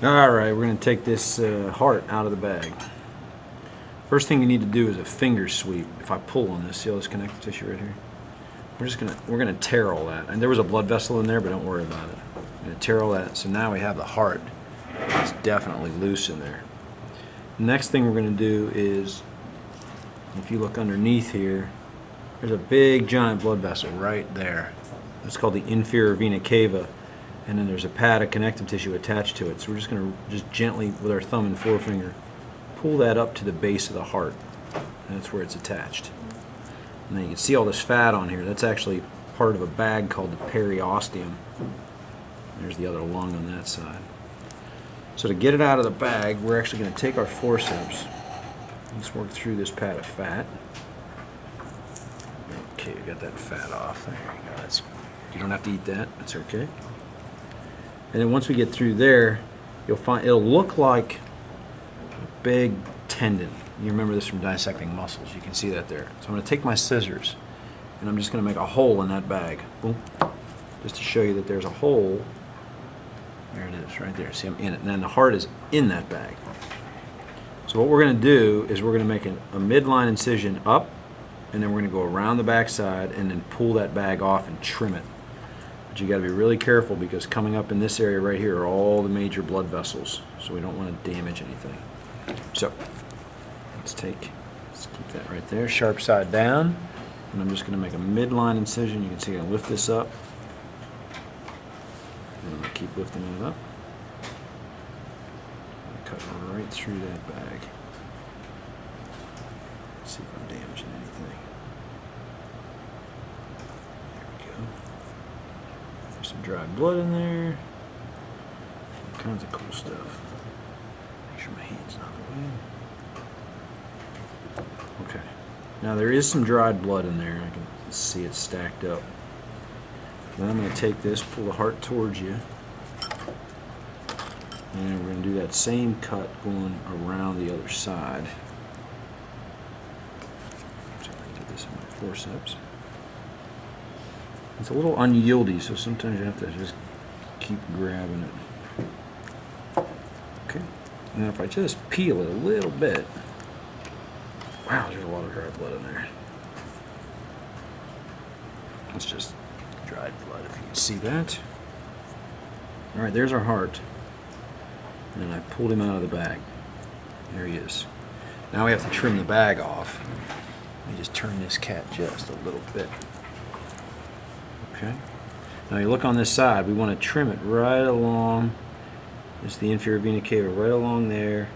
Alright, we're going to take this heart out of the bag. First thing you need to do is a finger sweep. If I pull on this, see all this connective tissue right here? We're gonna tear all that. And there was a blood vessel in there, but don't worry about it. I'm gonna tear all that. So now we have the heart. It's definitely loose in there. The next thing we're gonna do is, if you look underneath here, there's a big giant blood vessel right there. It's called the inferior vena cava, and then there's a pad of connective tissue attached to it. So we're just gonna gently, with our thumb and forefinger, pull that up to the base of the heart. And that's where it's attached. And then you can see all this fat on here. That's actually part of a bag called the periosteum. There's the other lung on that side. So to get it out of the bag, we're actually going to take our forceps. Let's work through this pad of fat. Okay, we got that fat off. There you go. You don't have to eat that. That's okay. And then once we get through there, you'll find it'll look like a big tendon. You remember this from dissecting muscles. You can see that there. So I'm going to take my scissors and I'm just going to make a hole in that bag. Boom. Just to show you that there's a hole. There it is, right there. See, I'm in it. And then the heart is in that bag. So what we're going to do is we're going to make a midline incision up, and then we're going to go around the back side and then pull that bag off and trim it. But you got to be really careful because coming up in this area right here are all the major blood vessels. So we don't want to damage anything. So let's keep that right there, sharp side down, and I'm just going to make a midline incision. You can see I'm going to lift this up, and I'm going to keep lifting it up. Cut right through that bag. Let's see if I'm damaging anything. There we go. There's some dried blood in there. All kinds of cool stuff. Make sure my hand's not in the way. Okay. Now there is some dried blood in there. I can see it stacked up. Then I'm going to take this, pull the heart towards you, and we're going to do that same cut going around the other side. So I can get this in my forceps. It's a little unyieldy, so sometimes you have to just keep grabbing it. Okay. Now if I just peel it a little bit, wow, there's a lot of dried blood in there. It's just dried blood, if you can see that. Alright, there's our heart. And I pulled him out of the bag. There he is. Now we have to trim the bag off. Let me just turn this cat just a little bit. Okay. Now you look on this side, we want to trim it right along. It's the inferior vena cava, right along there.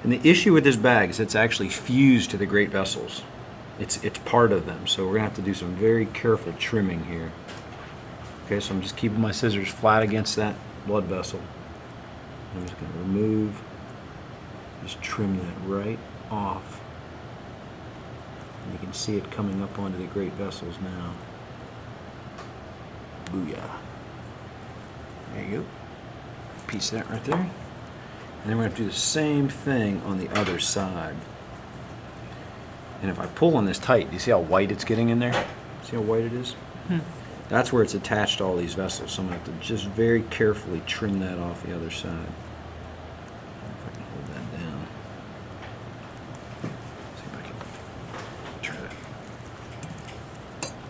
And the issue with this bag is it's actually fused to the great vessels. It's part of them, so we're going to have to do some very careful trimming here. Okay, so I'm just keeping my scissors flat against that blood vessel. I'm just going to remove, just trim that right off. And you can see it coming up onto the great vessels now. Booyah. There you go. Piece that right there. And then we're going to do the same thing on the other side. And if I pull on this tight, do you see how white it's getting in there? See how white it is? Mm-hmm. That's where it's attached to all these vessels. So I'm going to have to just very carefully trim that off the other side. If I can hold that down. See if I can try to.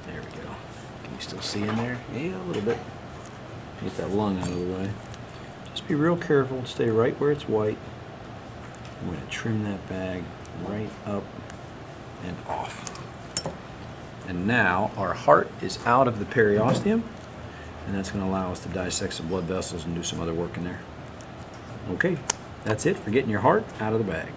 There we go. Can you still see in there? Yeah, a little bit. Get that lung out of the way. Just be real careful. Stay right where it's white. I'm going to trim that bag right up and off. And now our heart is out of the periosteum, and that's going to allow us to dissect some blood vessels and do some other work in there. Okay, that's it for getting your heart out of the bag.